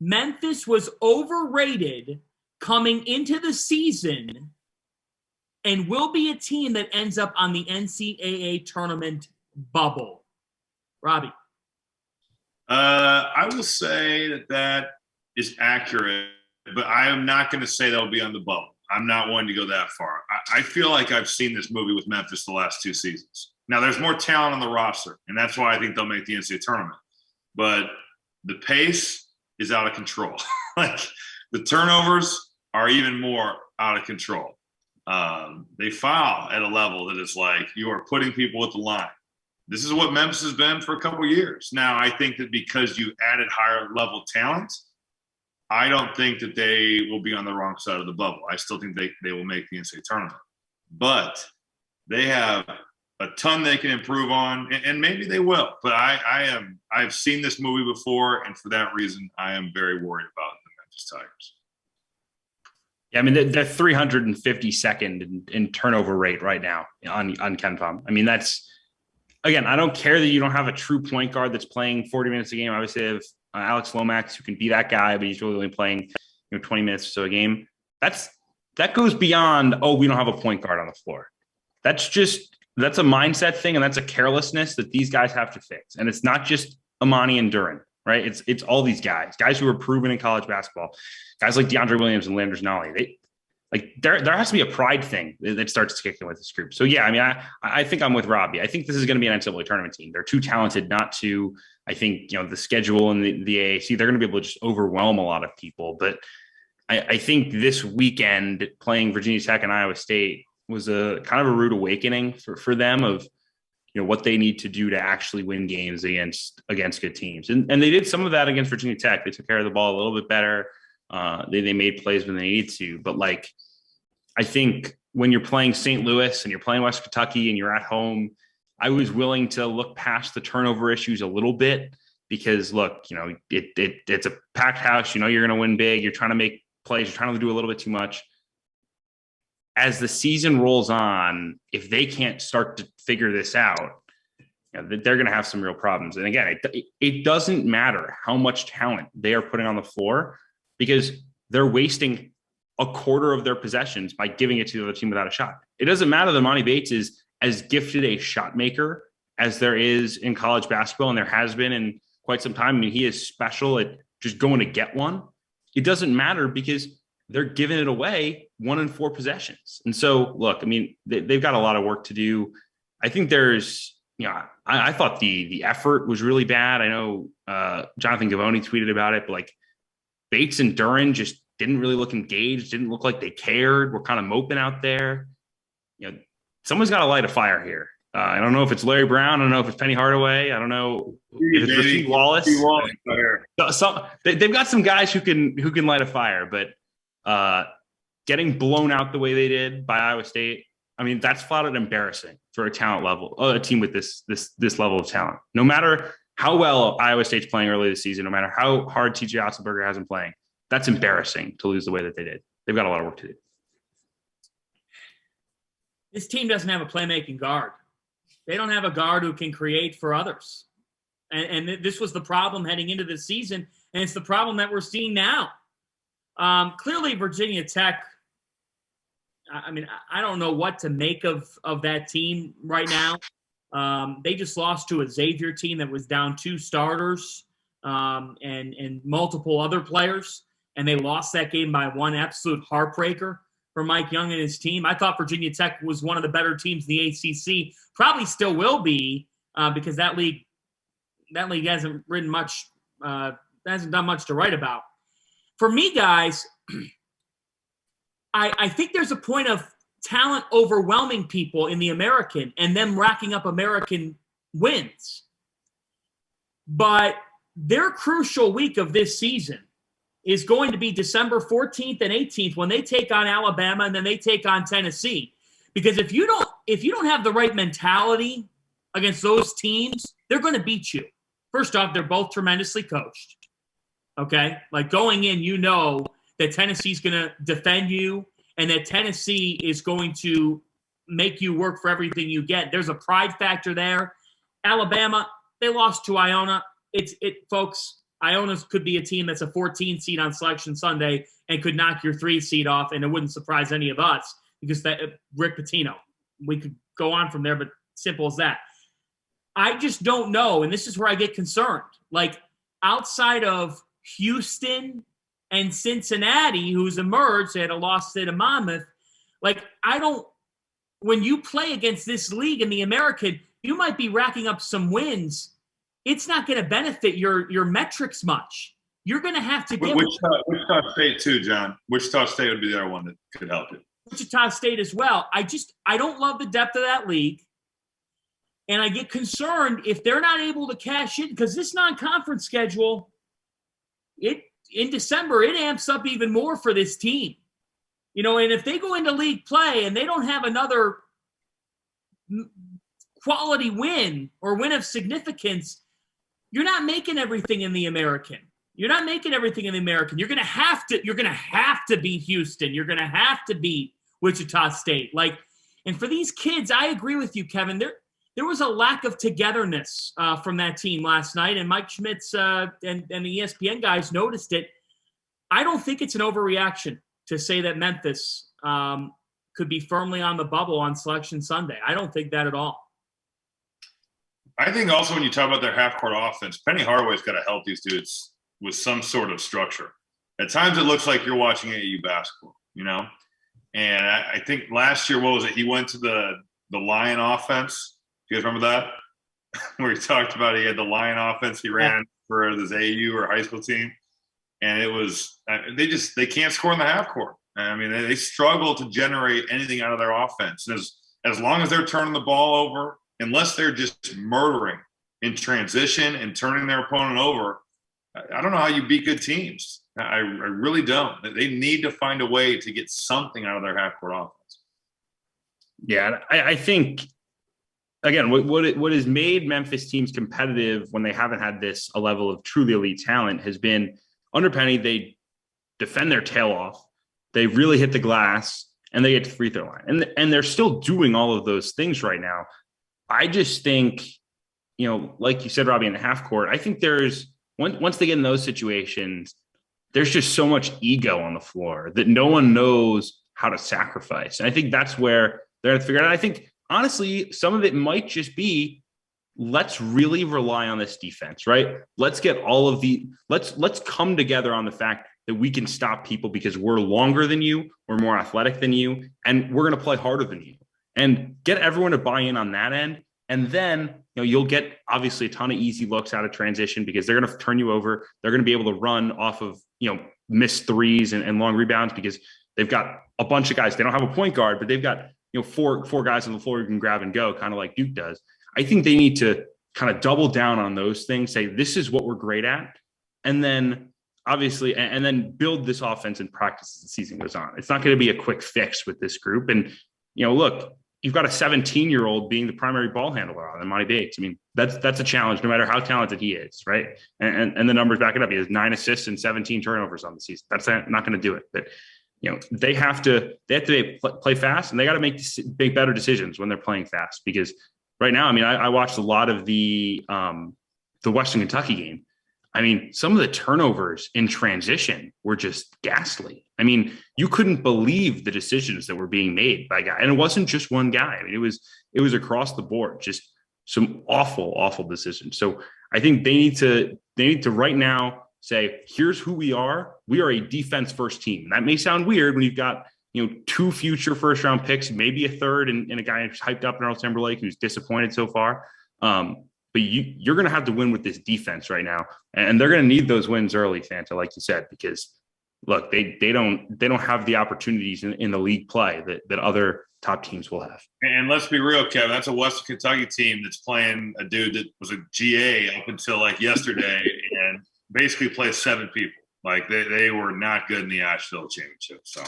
Memphis was overrated coming into the season and will be a team that ends up on the NCAA tournament bubble? Robbie. I will say that is accurate, but I am not going to say they'll be on the bubble. I'm not wanting to go that far. I feel like I've seen this movie with Memphis the last 2 seasons. Now, there's more talent on the roster, and that's why I think they'll make the NCAA tournament. But the pace is out of control. Like, the turnovers are even more out of control. They foul at a level that is like you are putting people at the line. This is what Memphis has been for a couple of years. Now, I think that because you added higher level talent, I don't think that they will be on the wrong side of the bubble. I still think they will make the NCAA tournament. But they have a ton they can improve on, and maybe they will. But I've seen this movie before, and for that reason, I am very worried about the Memphis Tigers. Yeah, I mean, they're 352nd in turnover rate right now on KenPom. I mean, that's – again, I don't care that you don't have a true point guard that's playing 40 minutes a game. Obviously, they have Alex Lomax, who can be that guy, but he's really only playing 20 minutes or so a game. That goes beyond, we don't have a point guard on the floor. That's a mindset thing, and that's a carelessness that these guys have to fix. And it's not just Amani and Duren, right? It's all these guys who are proven in college basketball, guys like DeAndre Williams and Landers Nolly. There has to be a pride thing that starts kicking with this group. So, yeah, I mean, I think I'm with Robbie. I think this is going to be an NCAA tournament team. They're too talented not to. I think, the schedule and the AAC, they're going to be able to just overwhelm a lot of people. But I think this weekend playing Virginia Tech and Iowa State was a kind of a rude awakening for them of, what they need to do to actually win games against good teams. And they did some of that against Virginia Tech. They took care of the ball a little bit better. They made plays when they needed to, but I think when you're playing St. Louis and you're playing West Kentucky and you're at home, I was willing to look past the turnover issues a little bit because look, it's a packed house. You're going to win big. You're trying to make plays. You're trying to do a little bit too much. As the season rolls on, if they can't start to figure this out, they're going to have some real problems. And again, it doesn't matter how much talent they are putting on the floor, because they're wasting a quarter of their possessions by giving it to the other team without a shot. It doesn't matter that Monty Bates is as gifted a shot maker as there is in college basketball, and there has been in quite some time. I mean, he is special at just going to get one. It doesn't matter because they're giving it away 1 in 4 possessions. And so, look, I mean, they've got a lot of work to do. I think there's, I thought the effort was really bad. I know Jonathan Gavoni tweeted about it, but Bates and Duren just didn't really look engaged, didn't look like they cared. We're kind of moping out there. Someone's got to light a fire here. I don't know if it's Larry Brown. I don't know if it's Penny Hardaway. I don't know if it's Rasheed Wallace. They've got some guys who can light a fire, but getting blown out the way they did by Iowa State, I mean, that's flat out embarrassing for a team with this level of talent. No matter how well Iowa State's playing early this season, no matter how hard TJ Otzelberger has been playing, that's embarrassing to lose the way that they did. They've got a lot of work to do. This team doesn't have a playmaking guard. They don't have a guard who can create for others. And this was the problem heading into the season, and it's the problem that we're seeing now. Clearly, Virginia Tech, I mean, I don't know what to make of that team right now. They just lost to a Xavier team that was down 2 starters and multiple other players, and they lost that game by 1. Absolute heartbreaker for Mike Young and his team. I thought Virginia Tech was one of the better teams in the ACC, probably still will be, because that league hasn't written much, hasn't done much to write about. For me, guys, I think there's a point of talent overwhelming people in the American and them racking up American wins. But their crucial week of this season is going to be December 14th and 18th when they take on Alabama and then they take on Tennessee. Because if you don't have the right mentality against those teams, they're going to beat you. First off, they're both tremendously coached. Okay? Going in, that Tennessee's going to defend you and that Tennessee is going to make you work for everything you get. There's a pride factor there. Alabama, they lost to Iona. Folks, Iona's could be a team that's a 14 seed on Selection Sunday and could knock your 3 seed off, and it wouldn't surprise any of us because that Rick Pitino. We could go on from there, but simple as that. I just don't know, and this is where I get concerned. Like, outside of Houston and Cincinnati, who's emerged, they had a loss to Monmouth. Like, when you play against this league in the American, you might be racking up some wins. It's not going to benefit your metrics much. You're going to have to get Wichita State too, John. Wichita State would be the other one that could help you. Wichita State as well. I don't love the depth of that league. And I get concerned if they're not able to cash in, because this non-conference schedule, in December, it amps up even more for this team. And if they go into league play and they don't have another quality win or win of significance, you're not making everything in the American. You're not making everything in the American. You're gonna have to beat Houston. You're gonna have to beat Wichita State. And for these kids, I agree with you, Kevin. There was a lack of togetherness from that team last night, and Mike Schmitz and the ESPN guys noticed it. I don't think it's an overreaction to say that Memphis could be firmly on the bubble on Selection Sunday. I don't think that at all. I think also when you talk about their half-court offense, Penny Hardaway's got to help these dudes with some sort of structure. At times it looks like you're watching AAU basketball, And I think last year, what was it? He went to the Lion offense. Do you guys remember that? Where he talked about he had the Lion offense he ran for this AAU or high school team. And it was they can't score in the half court. I mean, they struggle to generate anything out of their offense. And as long as they're turning the ball over, unless they're just murdering in transition and turning their opponent over, I don't know how you beat good teams. I really don't. They need to find a way to get something out of their half-court offense. Yeah, I think, again, what has made Memphis teams competitive when they haven't had a level of truly elite talent has been under Penny. They defend their tail off. They really hit the glass, and they get to the free throw line. And they're still doing all of those things right now. I just think, like you said, Robbie, in the half court, I think once they get in those situations, there's just so much ego on the floor that no one knows how to sacrifice. And I think that's where they're going to figure it out. I think, honestly, some of it might just be, let's really rely on this defense, right? Let's get let's come together on the fact that we can stop people because we're longer than you, we're more athletic than you, and we're going to play harder than you. And get everyone to buy in on that end. And then, you'll get obviously a ton of easy looks out of transition because they're going to turn you over. They're going to be able to run off of, missed threes and long rebounds because they've got a bunch of guys. They don't have a point guard, but they've got, four guys on the floor who can grab and go, kind of like Duke does. I think they need to kind of double down on those things, say, this is what we're great at. And then obviously, and then build this offense in practice as the season goes on. It's not going to be a quick fix with this group. And, look, you've got a 17-year-old being the primary ball handler on Monty Bates. I mean, that's a challenge, no matter how talented he is, right? And the numbers back it up. He has 9 assists and 17 turnovers on the season. That's not going to do it. But they have to play fast, and they got to make better decisions when they're playing fast. Because right now, I mean, I watched a lot of the Western Kentucky game. I mean, some of the turnovers in transition were just ghastly. I mean, you couldn't believe the decisions that were being made by guys. And it wasn't just one guy. I mean, it was across the board, just some awful, awful decisions. So I think they need to right now say, here's who we are. We are a defense first team. And that may sound weird when you've got, 2 future first round picks, maybe a third, and a guy who's hyped up in Earl Timberlake who's disappointed so far. But you're going to have to win with this defense right now, and they're going to need those wins early, Fanta, like you said, because look, they don't have the opportunities in the league play that other top teams will have. And let's be real, Kevin, that's a Western Kentucky team that's playing a dude that was a GA up until like yesterday, and basically played 7 people. Like they were not good in the Asheville championship. So